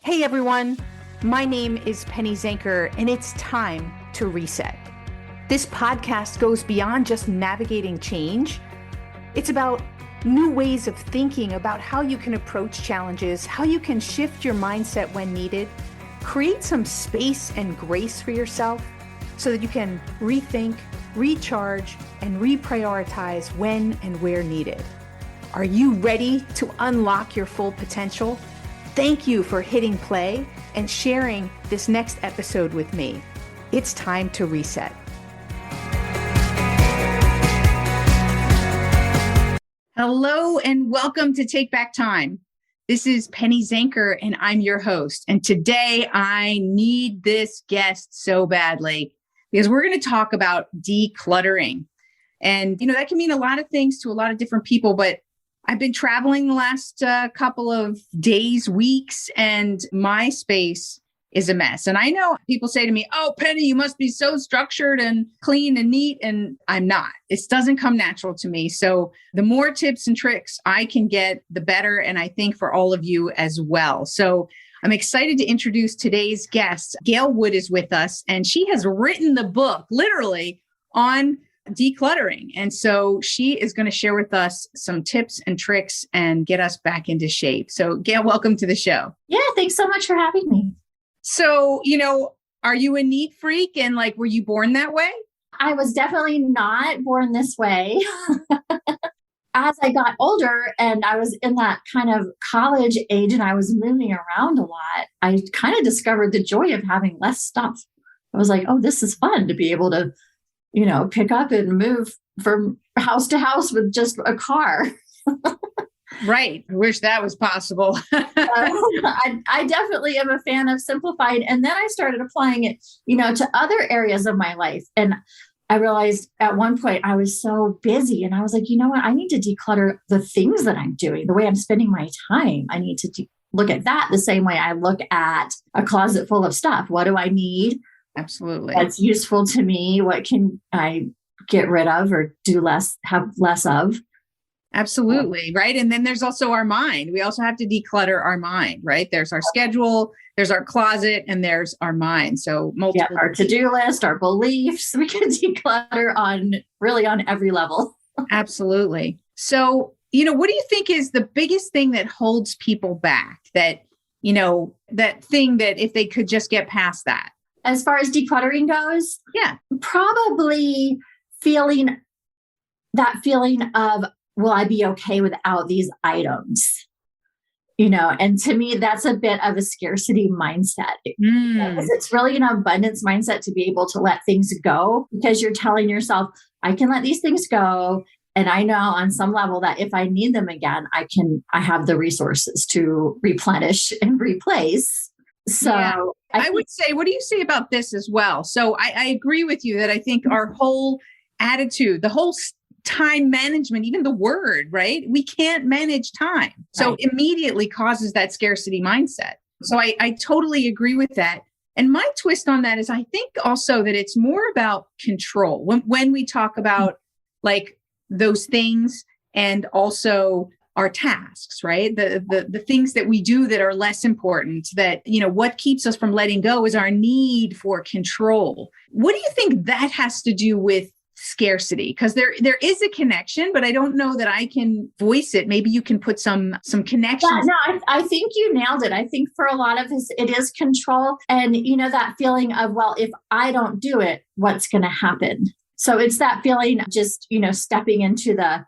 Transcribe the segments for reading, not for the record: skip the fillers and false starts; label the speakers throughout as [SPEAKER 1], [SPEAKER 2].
[SPEAKER 1] Hey everyone, my name is Penny Zanker, and it's time to reset. This podcast goes beyond just navigating change. It's about new ways of thinking about how you can approach challenges, how you can shift your mindset when needed, create some space and grace for yourself so that you can rethink, recharge, and reprioritize when and where needed. Are you ready to unlock your full potential? Thank you for hitting play and sharing this next episode with me. It's time to reset. Hello and welcome to Take Back Time. This is Penny Zanker and I'm your host. And today I need this guest so badly because we're going to talk about decluttering. And, that can mean a lot of things to a lot of different people, but I've been traveling the last couple of days, weeks, and my space is a mess. And I know people say to me, oh, Penny, you must be so structured and clean and neat. And I'm not. It doesn't come natural to me. So the more tips and tricks I can get, the better. And I think for all of you as well. So I'm excited to introduce today's guest. Gael Wood is with us, and she has written the book literally on decluttering. And so she is going to share with us some tips and tricks and get us back into shape. So Gael, welcome to the show.
[SPEAKER 2] Yeah, thanks so much for having me.
[SPEAKER 1] So, are you a neat freak and were you born that way?
[SPEAKER 2] I was definitely not born this way. As I got older and I was in that kind of college age and I was moving around a lot, I kind of discovered the joy of having less stuff. I was like, oh, this is fun to be able to pick up and move from house to house with just a car.
[SPEAKER 1] Right. I wish that was possible.
[SPEAKER 2] I definitely am a fan of simplified. And then I started applying it, to other areas of my life. And I realized at one point I was so busy and I was like, you know what? I need to declutter the things that I'm doing, the way I'm spending my time. I need to look at that the same way I look at a closet full of stuff. What do I need?
[SPEAKER 1] Absolutely.
[SPEAKER 2] That's useful to me. What can I get rid of or have less of?
[SPEAKER 1] Absolutely. Right. And then there's also our mind. We also have to declutter our mind, right? There's our schedule, there's our closet, and there's our mind. So multiple.
[SPEAKER 2] Our to-do list, our beliefs, we can declutter on every level.
[SPEAKER 1] Absolutely. So, what do you think is the biggest thing that holds people back that thing that if they could just get past that?
[SPEAKER 2] As far as decluttering goes,
[SPEAKER 1] yeah,
[SPEAKER 2] probably that feeling of, will I be okay without these items? And to me, that's a bit of a scarcity mindset. Because it's really an abundance mindset to be able to let things go because you're telling yourself, I can let these things go. And I know on some level that if I need them again, I have the resources to replenish and replace. So
[SPEAKER 1] yeah. I would say, what do you say about this as well? So I agree with you that I think our whole attitude, the whole time management, even the word, right? We can't manage time. So immediately causes that scarcity mindset. So I totally agree with that. And my twist on that is I think also that it's more about control. When we talk about those things and also our tasks, right? The things that we do that are less important, that, what keeps us from letting go is our need for control. What do you think that has to do with scarcity? Because there is a connection, but I don't know that I can voice it. Maybe you can put some connections.
[SPEAKER 2] Yeah, no, I think you nailed it. I think for a lot of us, it is control. And, that feeling of, well, if I don't do it, what's going to happen? So it's that feeling of just, stepping into the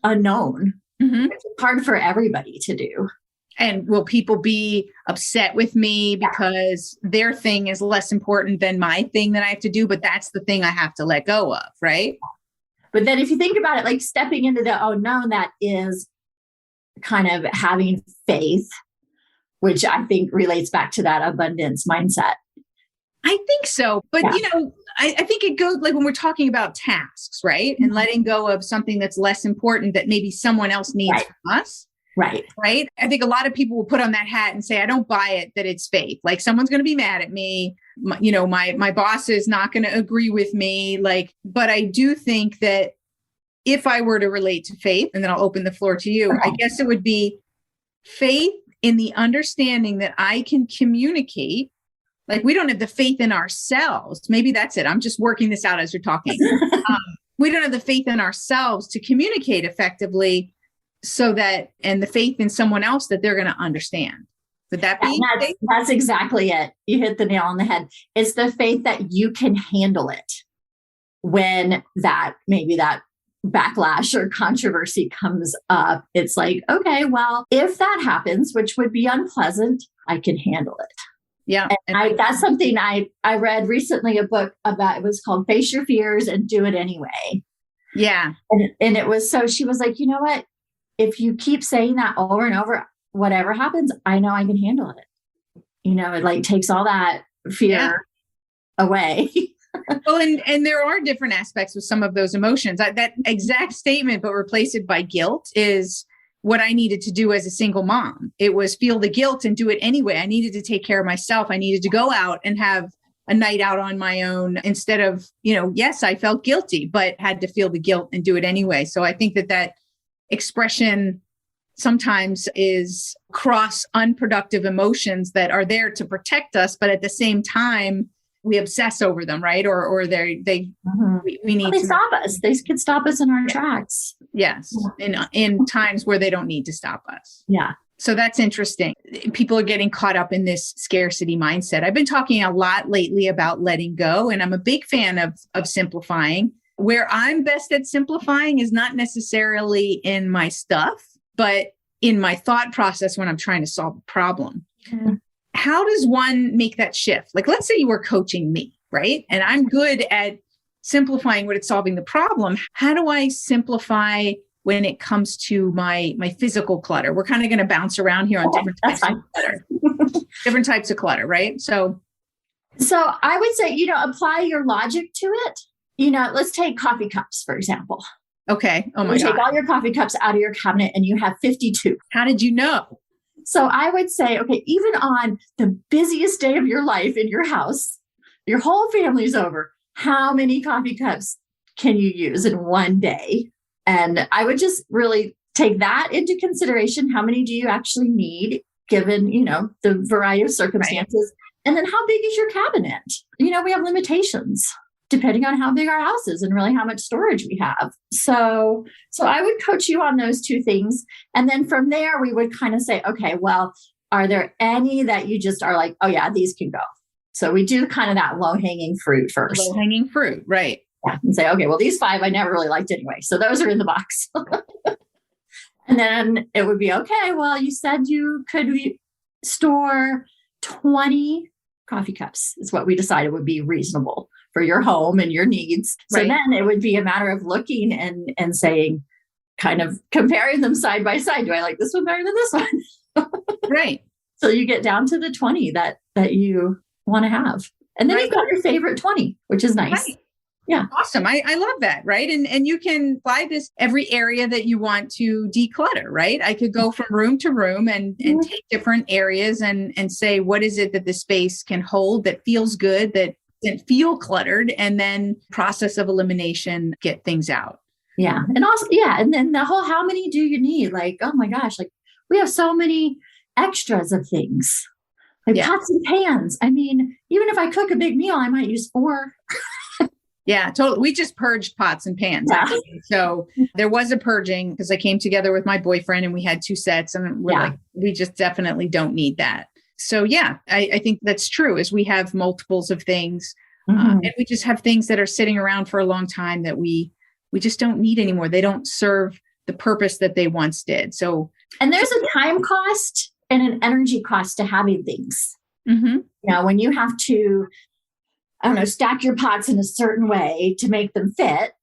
[SPEAKER 2] unknown. Mm-hmm. It's hard for everybody to do.
[SPEAKER 1] And will people be upset with me because their thing is less important than my thing that I have to do? But that's the thing I have to let go of, right?
[SPEAKER 2] But then if you think about it, stepping into the unknown, that is kind of having faith, which I think relates back to that abundance mindset.
[SPEAKER 1] I think so. But, I think it goes when we're talking about tasks, right? And letting go of something that's less important that maybe someone else needs from us.
[SPEAKER 2] Right.
[SPEAKER 1] Right. I think a lot of people will put on that hat and say, I don't buy it, that it's faith. Someone's going to be mad at me. My boss is not going to agree with me. But I do think that if I were to relate to faith, and then I'll open the floor to you, I guess it would be faith in the understanding that I can communicate. Like, we don't have the faith in ourselves. Maybe that's it. I'm just working this out as you're talking. We don't have the faith in ourselves to communicate effectively, and the faith in someone else that they're going to understand. Would that be?
[SPEAKER 2] That's exactly it. You hit the nail on the head. It's the faith that you can handle it when maybe that backlash or controversy comes up. It's like, okay, well, if that happens, which would be unpleasant, I can handle it.
[SPEAKER 1] Yeah.
[SPEAKER 2] And that's something I read recently, a book about. It was called Face Your Fears and Do It Anyway.
[SPEAKER 1] Yeah.
[SPEAKER 2] And it was, so she was like, you know what? If you keep saying that over and over, whatever happens, I know I can handle it. It like takes all that fear away.
[SPEAKER 1] Well, and there are different aspects with some of those emotions. That exact statement, but replace it by guilt, is what I needed to do as a single mom. It was feel the guilt and do it anyway. I needed to take care of myself. I needed to go out and have a night out on my own instead of, yes, I felt guilty, but had to feel the guilt and do it anyway. So I think that expression sometimes is cross unproductive emotions that are there to protect us, but at the same time, we obsess over them, right? Or we need
[SPEAKER 2] to stop us. They could stop us in our tracks.
[SPEAKER 1] Yes. In times where they don't need to stop us.
[SPEAKER 2] Yeah.
[SPEAKER 1] So that's interesting. People are getting caught up in this scarcity mindset. I've been talking a lot lately about letting go, and I'm a big fan of simplifying. Where I'm best at simplifying is not necessarily in my stuff, but in my thought process when I'm trying to solve a problem. Mm-hmm. How does one make that shift? Like, let's say you were coaching me, right? And I'm good at simplifying when it's solving the problem. How do I simplify when it comes to my physical clutter? We're kind of going to bounce around here on different types of clutter. Different types of clutter, right? So
[SPEAKER 2] I would say, apply your logic to it. Let's take coffee cups, for example.
[SPEAKER 1] Okay. Oh my God.
[SPEAKER 2] Take all your coffee cups out of your cabinet and you have 52.
[SPEAKER 1] How did you know?
[SPEAKER 2] So I would say, okay, even on the busiest day of your life in your house, your whole family's over, how many coffee cups can you use in one day? And I would just really take that into consideration. How many do you actually need given, the variety of circumstances? Right. And then how big is your cabinet? We have limitations depending on how big our house is and really how much storage we have. So I would coach you on those two things. And then from there, we would kind of say, okay, well, are there any that you just are like, oh yeah, these can go. So we do kind of that low-hanging fruit first.
[SPEAKER 1] Low-hanging fruit, right.
[SPEAKER 2] Yeah, and say, okay, well, these 5 I never really liked anyway. So those are in the box. And then it would be, okay, well, you said you could store 20 coffee cups is what we decided would be reasonable for your home and your needs. So then it would be a matter of looking and saying, kind of comparing them side by side. Do I like this one better than this one?
[SPEAKER 1] Right.
[SPEAKER 2] So you get down to the 20 that you want to have. And then you've got your favorite 20, which is nice.
[SPEAKER 1] Right.
[SPEAKER 2] Yeah.
[SPEAKER 1] Awesome. I love that. Right. And you can apply this every area that you want to declutter, right? I could go from room to room and take different areas and say, what is it that the space can hold that feels good, that doesn't feel cluttered, and then process of elimination, get things out.
[SPEAKER 2] Yeah. And also, and then the whole, how many do you need? Like, oh my gosh, like we have so many extras of things. Like pots and pans. I mean, even if I cook a big meal, I might use 4.
[SPEAKER 1] Yeah, totally. We just purged pots and pans.
[SPEAKER 2] Yeah.
[SPEAKER 1] Actually. So there was a purging because I came together with my boyfriend and we had 2 sets and we're like, we just definitely don't need that. So I think that's true, is we have multiples of things and we just have things that are sitting around for a long time that we just don't need anymore. They don't serve the purpose that they once did. So,
[SPEAKER 2] and there's a time cost and an energy cost to having things. Mm-hmm. When you have to, stack your pots in a certain way to make them fit.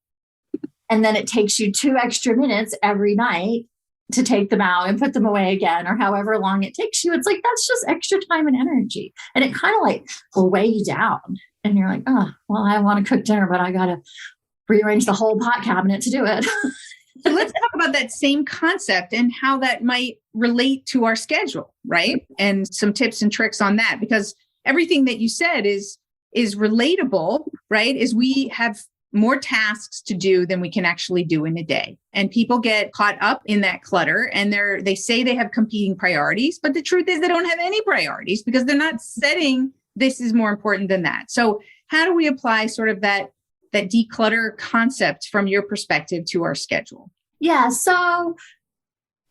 [SPEAKER 2] And then it takes you 2 extra minutes every night to take them out and put them away again, or however long it takes you. It's like, that's just extra time and energy. And it kind of like will weigh you down. And you're like, oh, well, I want to cook dinner, but I got to rearrange the whole pot cabinet to do it.
[SPEAKER 1] So let's talk about that same concept and how that might relate to our schedule, right? And some tips and tricks on that, because everything that you said is relatable, right? Is we have more tasks to do than we can actually do in a day. And people get caught up in that clutter and they say they have competing priorities, but the truth is they don't have any priorities because they're not setting this is more important than that. So how do we apply sort of that declutter concept from your perspective to our schedule?
[SPEAKER 2] Yeah. So,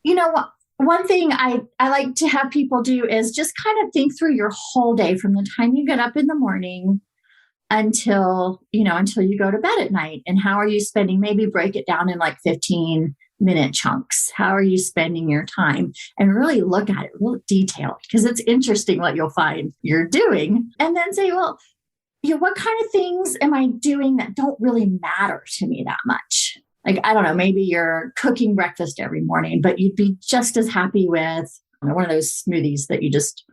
[SPEAKER 2] you know, one thing I like to have people do is just kind of think through your whole day from the time you get up in the morning until you go to bed at night. And how are you spending? Maybe break it down in like 15-minute chunks. How are you spending your time? And really look at it real detailed, because it's interesting what you'll find you're doing. And then say, well, what kind of things am I doing that don't really matter to me that much? Like, I don't know, maybe you're cooking breakfast every morning, but you'd be just as happy with one of those smoothies that you just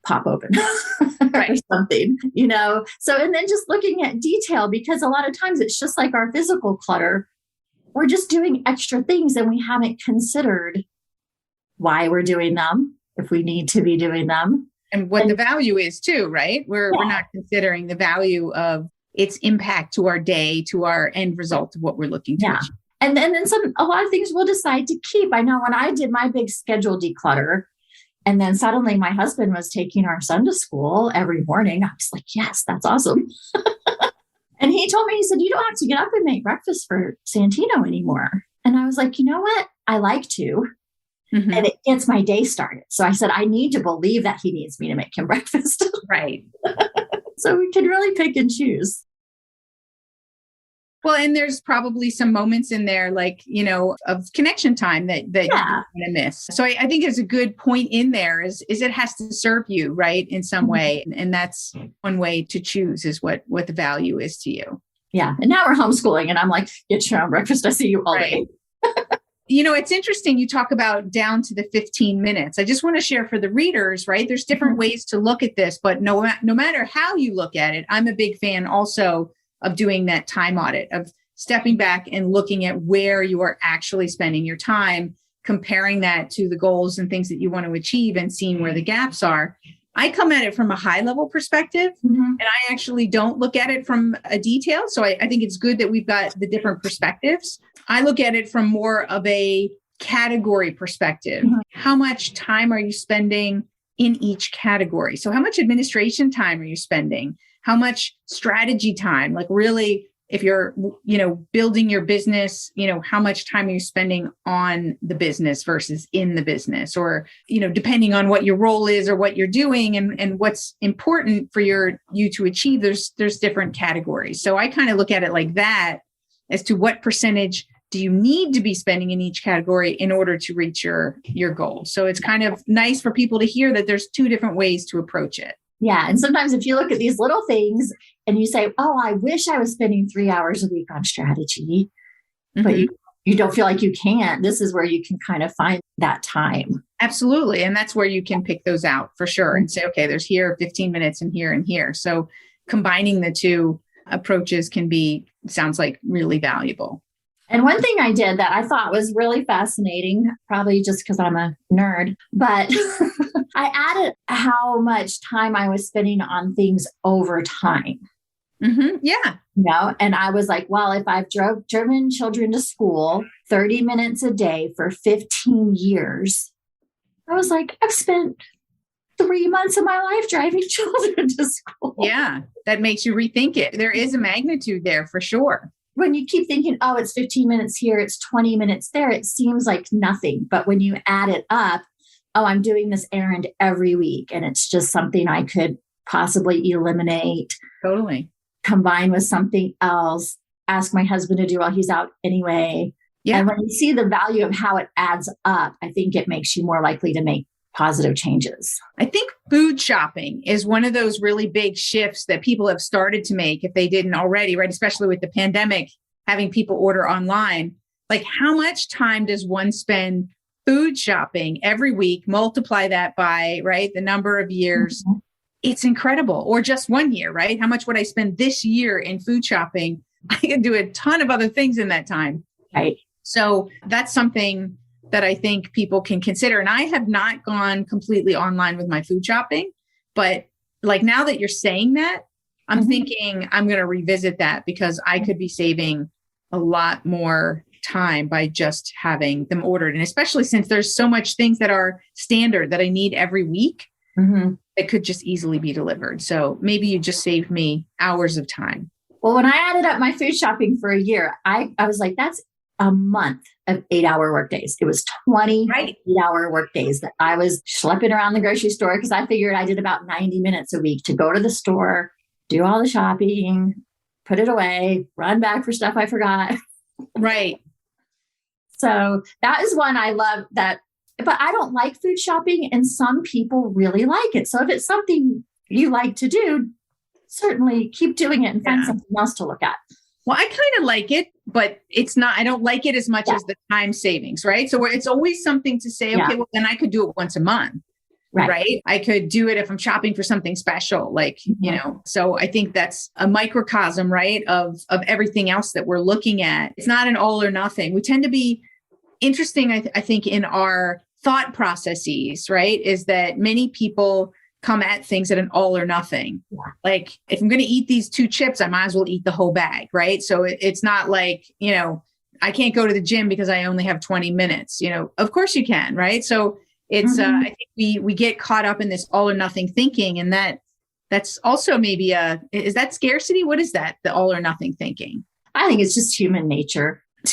[SPEAKER 2] pop open right. or something, So, and then just looking at detail, because a lot of times it's just like our physical clutter. We're just doing extra things and we haven't considered why we're doing them, if we need to be doing them.
[SPEAKER 1] And what the value is too, right? We're not considering the value of its impact to our day, to our end result of what we're looking to achieve.
[SPEAKER 2] And then a lot of things we'll decide to keep. I know when I did my big schedule declutter, and then suddenly my husband was taking our son to school every morning, I was like, yes, that's awesome. And he told me, he said, you don't have to get up and make breakfast for Santino anymore. And I was like, you know what? I like to. Mm-hmm. And it gets my day started. So I said, I need to believe that he needs me to make him breakfast.
[SPEAKER 1] Right.
[SPEAKER 2] So we can really pick and choose.
[SPEAKER 1] Well, and there's probably some moments in there, like, of connection time that you don't want to miss. So I think there's a good point in there is it has to serve you, right, in some way. And that's one way to choose is what the value is to you.
[SPEAKER 2] Yeah. And now we're homeschooling and I'm like, get your own breakfast. I see you all day.
[SPEAKER 1] It's interesting. You talk about down to the 15 minutes. I just want to share for the readers, right? There's different ways to look at this, but no matter how you look at it, I'm a big fan also of doing that time audit, of stepping back and looking at where you are actually spending your time, comparing that to the goals and things that you want to achieve and seeing where the gaps are. I come at it from a high level perspective, and I actually don't look at it from a detail. So I think it's good that we've got the different perspectives. I look at it from more of a category perspective. How much time are you spending in each category? So how much administration time are you spending? How much strategy time? Like really, if you're, building your business, how much time are you spending on the business versus in the business? Or, depending on what your role is or what you're doing and what's important for you to achieve, there's different categories. So I kind of look at it like that as to what percentage do you need to be spending in each category in order to reach your goal. So it's kind of nice for people to hear that there's two different ways to approach it.
[SPEAKER 2] Yeah. And sometimes if you look at these little things and you say, oh, I wish I was spending 3 hours a week on strategy, but you don't feel like you can't, this is where you can kind of find that time.
[SPEAKER 1] Absolutely. And that's where you can pick those out for sure and say, okay, there's here 15 minutes and here and here. So combining the two approaches sounds like really valuable.
[SPEAKER 2] And one thing I did that I thought was really fascinating, probably just because I'm a nerd, but I added how much time I was spending on things over time.
[SPEAKER 1] Yeah.
[SPEAKER 2] And I was like, well, if I've driven children to school 30 minutes a day for 15 years, I was like, I've spent 3 months of my life driving children to school.
[SPEAKER 1] Yeah. That makes you rethink it. There is a magnitude there for sure.
[SPEAKER 2] When you keep thinking, oh, it's 15 minutes here, it's 20 minutes there, it seems like nothing. But when you add it up, oh, I'm doing this errand every week, and it's just something I could possibly eliminate.
[SPEAKER 1] Totally.
[SPEAKER 2] Combine with something else, ask my husband to do while he's out anyway. Yeah. And when you see the value of how it adds up, I think it makes you more likely to make positive changes.
[SPEAKER 1] I think food shopping is one of those really big shifts that people have started to make if they didn't already, right? Especially with the pandemic, having people order online. Like how much time does one spend food shopping every week? Multiply that by, right, the number of years. It's incredible. Or just 1 year, right? How much would I spend this year in food shopping? I can do a ton of other things in that time.
[SPEAKER 2] Right.
[SPEAKER 1] So that's something that I think people can consider. And I have not gone completely online with my food shopping, but like now that you're saying that, I'm thinking I'm going to revisit that because I could be saving a lot more time by just having them ordered. And especially since there's so much things that are standard that I need every week, it could just easily be delivered. So maybe you just saved me hours of time.
[SPEAKER 2] Well, when I added up my food shopping for a year, I was like, that's a month of 8-hour workdays. It was 20 8-hour workdays that I was schlepping around the grocery store because I figured I did about 90 minutes a week to go to the store, do all the shopping, put it away, run back for stuff I forgot.
[SPEAKER 1] Right.
[SPEAKER 2] So that is one I love that, but I don't like food shopping and some people really like it. So if it's something you like to do, certainly keep doing it and find something else to look at.
[SPEAKER 1] Well, I kind of like it, but I don't like it as much as the time savings, right? So it's always something to say, okay, well, then I could do it once a month, right? I could do it if I'm shopping for something special, like, so I think that's a microcosm, right? Of everything else that we're looking at. It's not an all or nothing. We tend to be interesting, I think, in our thought processes, right? Is that many people come at things at an all or nothing. Like if I'm going to eat these 2 chips, I might as well eat the whole bag. Right. So it's not like, I can't go to the gym because I only have 20 minutes, of course you can. Right. So it's, I think we get caught up in this all or nothing thinking. And that's also maybe is that scarcity? What is that? The all or nothing thinking?
[SPEAKER 2] I think it's just human nature. I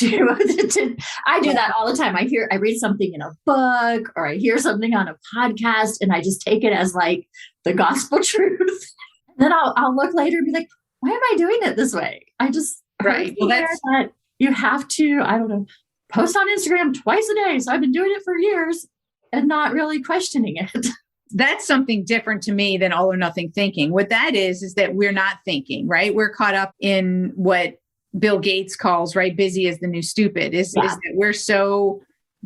[SPEAKER 2] do that all the time. I read something in a book or I hear something on a podcast and I just take it as like the gospel truth. And then I'll look later and be like, why am I doing it this way? I just
[SPEAKER 1] well,
[SPEAKER 2] that you have to, I don't know, post on Instagram twice a day. So I've been doing it for years and not really questioning it.
[SPEAKER 1] That's something different to me than all or nothing thinking. What that is that we're not thinking, right? We're caught up in what Bill Gates calls, right? Busy is the new stupid, is that we're so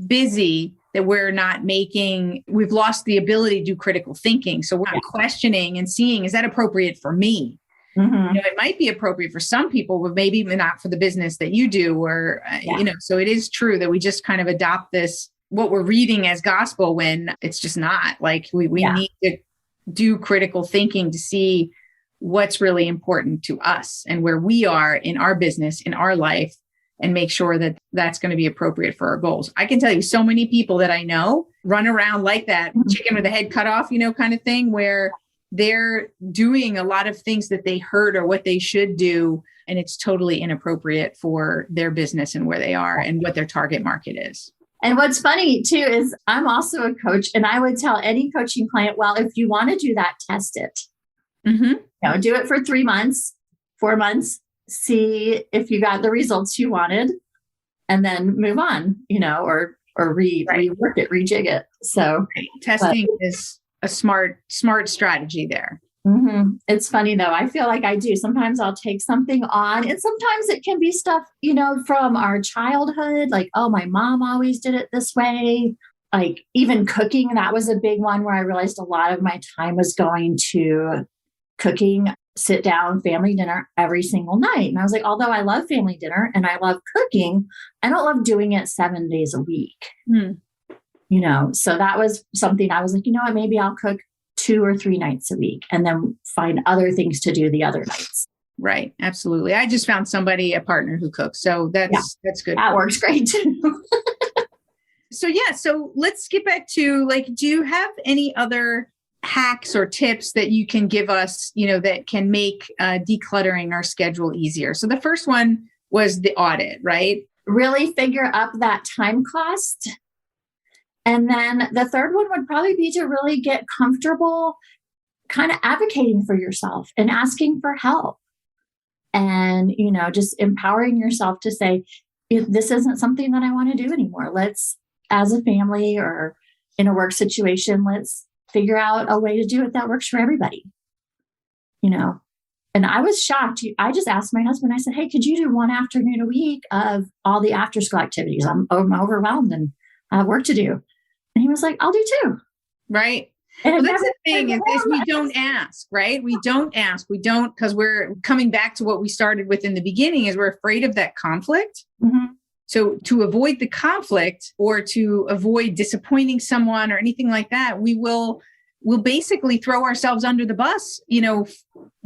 [SPEAKER 1] busy that we've lost the ability to do critical thinking. So we're not questioning and seeing, is that appropriate for me? It might be appropriate for some people, but maybe not for the business that you do, or, so it is true that we just kind of adopt this, what we're reading as gospel when it's just not. Like we need to do critical thinking to see what's really important to us and where we are in our business, in our life, and make sure that that's going to be appropriate for our goals. I can tell you so many people that I know run around like that chicken with the head cut off, kind of thing, where they're doing a lot of things that they heard or what they should do. And it's totally inappropriate for their business and where they are and what their target market is.
[SPEAKER 2] And what's funny too, is I'm also a coach and I would tell any coaching client, well, if you want to do that, test it. Do it for 3 months, 4 months, see if you got the results you wanted, and then move on, or rework it, rejig it. So
[SPEAKER 1] testing is a smart strategy there.
[SPEAKER 2] It's funny though. I feel like I do. Sometimes I'll take something on and sometimes it can be stuff, from our childhood, like, oh, my mom always did it this way. Like even cooking, that was a big one where I realized a lot of my time was going to cooking, sit down, family dinner every single night. And I was like, although I love family dinner and I love cooking, I don't love doing it 7 days a week. So that was something I was like, what, maybe I'll cook 2 or 3 nights a week and then find other things to do the other nights.
[SPEAKER 1] Right. Absolutely. I just found a partner who cooks. So that's good.
[SPEAKER 2] That works great too.
[SPEAKER 1] So let's get back to do you have any other hacks or tips that you can give us, that can make decluttering our schedule easier? So the first one was the audit, right?
[SPEAKER 2] Really figure up that time cost. And then the third one would probably be to really get comfortable kind of advocating for yourself and asking for help. And, just empowering yourself to say, this isn't something that I want to do anymore. Let's, as a family or in a work situation, let's figure out a way to do it that works for everybody, And I was shocked. I just asked my husband, I said, hey, could you do one afternoon a week of all the after school activities? I'm overwhelmed and I have work to do. And he was like, I'll do 2.
[SPEAKER 1] Right. Well, that's the thing is we don't ask, right? We don't ask. We don't, because we're coming back to what we started with in the beginning, is we're afraid of that conflict. So to avoid the conflict or to avoid disappointing someone or anything like that, we will we'll basically throw ourselves under the bus,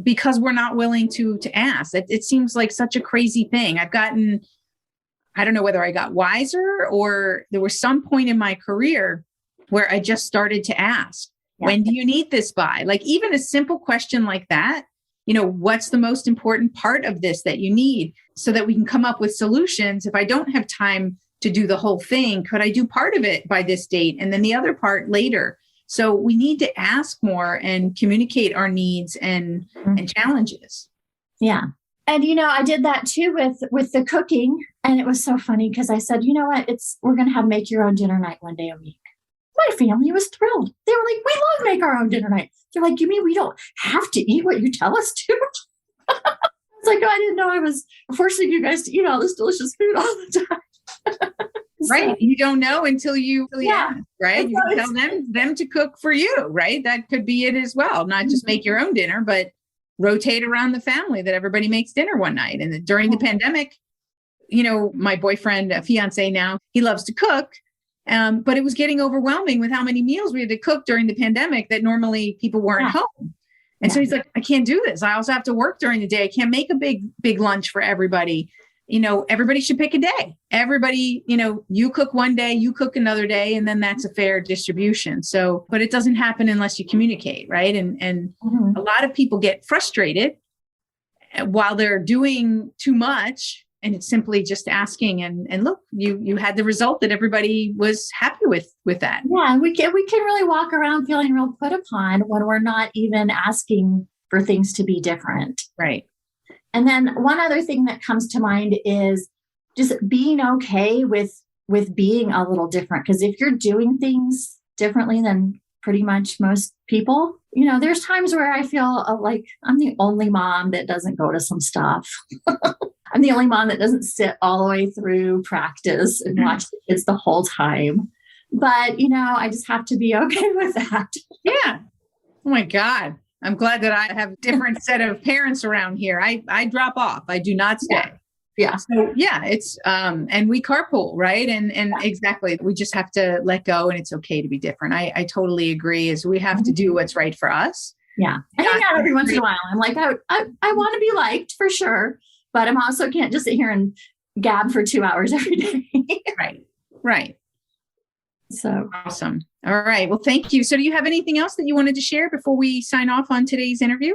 [SPEAKER 1] because we're not willing to ask. It seems like such a crazy thing. I don't know whether I got wiser or there was some point in my career where I just started to ask, when do you need this by? Like even a simple question like that, what's the most important part of this that you need so that we can come up with solutions? If I don't have time to do the whole thing, could I do part of it by this date and then the other part later? So we need to ask more and communicate our needs and challenges.
[SPEAKER 2] Yeah. And, I did that too with the cooking. And it was so funny because I said, you know what, we're going to have make your own dinner night one day a week. My family was thrilled. They were like, we love make our own dinner night. They're like, you mean we don't have to eat what you tell us to? I was like, oh, I didn't know I was forcing you guys to eat all this delicious food all the time.
[SPEAKER 1] Right. You don't know until you ask, right? You tell them to cook for you, right? That could be it as well. Not just make your own dinner, but rotate around the family that everybody makes dinner one night. And during the pandemic, my boyfriend, a fiance now, he loves to cook. But it was getting overwhelming with how many meals we had to cook during the pandemic that normally people weren't home. And so he's like, I can't do this. I also have to work during the day. I can't make a big lunch for everybody. Everybody should pick a day. Everybody, you cook one day, you cook another day, and then that's a fair distribution. So, but it doesn't happen unless you communicate, right? And a lot of people get frustrated while they're doing too much. And it's simply just asking and look, you had the result that everybody was happy with that.
[SPEAKER 2] Yeah. We can really walk around feeling real put upon when we're not even asking for things to be different.
[SPEAKER 1] Right.
[SPEAKER 2] And then one other thing that comes to mind is just being okay with being a little different. Because if you're doing things differently than pretty much most people, there's times where I feel like I'm the only mom that doesn't go to some stuff. I'm the only mom that doesn't sit all the way through practice and watch the kids the whole time. But, I just have to be okay with that.
[SPEAKER 1] Yeah. Oh my God. I'm glad that I have a different set of parents around here. I drop off. I do not stay.
[SPEAKER 2] Yeah.
[SPEAKER 1] So it's, and we carpool, right? And exactly. We just have to let go and it's okay to be different. I totally agree is we have to do what's right for us.
[SPEAKER 2] Yeah. I hang out every once in a while. I'm like, I want to be liked for sure. But I'm also can't just sit here and gab for 2 hours every day.
[SPEAKER 1] Right.
[SPEAKER 2] So
[SPEAKER 1] awesome. All right. Well, thank you. So do you have anything else that you wanted to share before we sign off on today's interview?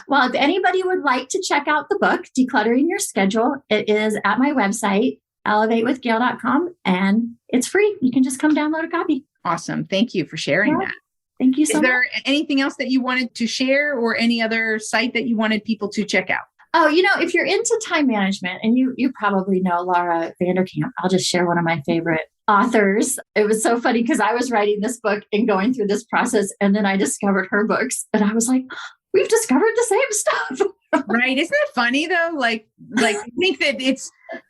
[SPEAKER 2] Well, if anybody would like to check out the book, Decluttering Your Schedule, it is at my website, elevatewithgail.com, and it's free. You can just come download a copy.
[SPEAKER 1] Awesome. Thank you for sharing that.
[SPEAKER 2] Thank you so much.
[SPEAKER 1] Is there anything else that you wanted to share or any other site that you wanted people to check out?
[SPEAKER 2] Oh, if you're into time management, and you probably know Laura Vanderkamp, I'll just share one of my favorite authors. It was so funny because I was writing this book and going through this process, and then I discovered her books, and I was like, we've discovered the same stuff.
[SPEAKER 1] Right. Isn't it funny though? Like I think that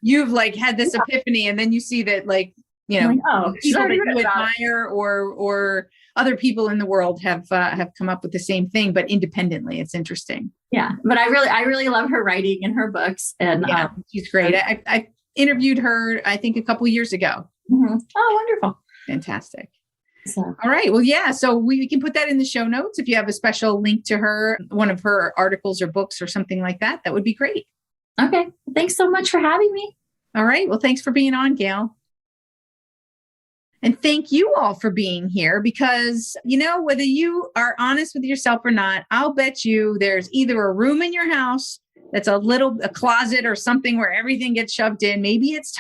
[SPEAKER 1] you've had this epiphany, and then you see that people that you admire or other people in the world have come up with the same thing, but independently. It's interesting.
[SPEAKER 2] Yeah. But I really love her writing and her books. And
[SPEAKER 1] she's great. I interviewed her, I think a couple years ago.
[SPEAKER 2] Mm-hmm. Oh, wonderful.
[SPEAKER 1] Fantastic.
[SPEAKER 2] So.
[SPEAKER 1] All right. Well, yeah. So we can put that in the show notes. If you have a special link to her, one of her articles or books or something like that, that would be great.
[SPEAKER 2] Okay. Thanks so much for having me.
[SPEAKER 1] All right. Well, thanks for being on, Gail. And thank you all for being here because, whether you are honest with yourself or not, I'll bet you there's either a room in your house that's a closet or something where everything gets shoved in. Maybe it's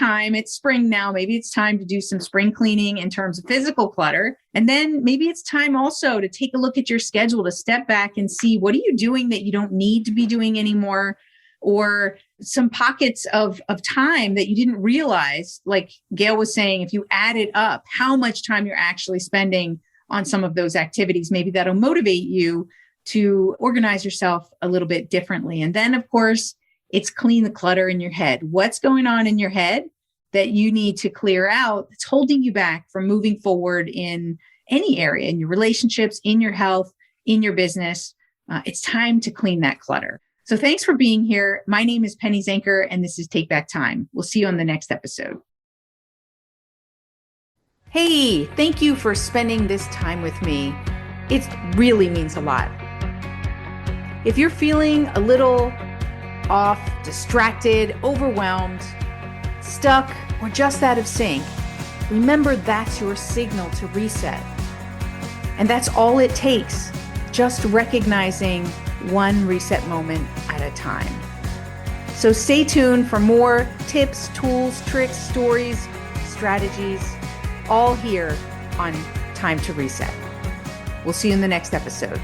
[SPEAKER 1] spring now. Maybe it's time to do some spring cleaning in terms of physical clutter. And then maybe it's time also to take a look at your schedule, to step back and see what are you doing that you don't need to be doing anymore, or some pockets of time that you didn't realize, like Gail was saying, if you add it up, how much time you're actually spending on some of those activities, maybe that'll motivate you to organize yourself a little bit differently. And then, of course, it's clean the clutter in your head. What's going on in your head that you need to clear out that's holding you back from moving forward in any area, in your relationships, in your health, in your business? It's time to clean that clutter. So thanks for being here. My name is Penny Zanker, and this is Take Back Time. We'll see you on the next episode. Hey, thank you for spending this time with me. It really means a lot. If you're feeling a little off, distracted, overwhelmed, stuck, or just out of sync, remember that's your signal to reset. And that's all it takes, just recognizing one reset moment at a time. So stay tuned for more tips, tools, tricks, stories, strategies, all here on Time to Reset. We'll see you in the next episode.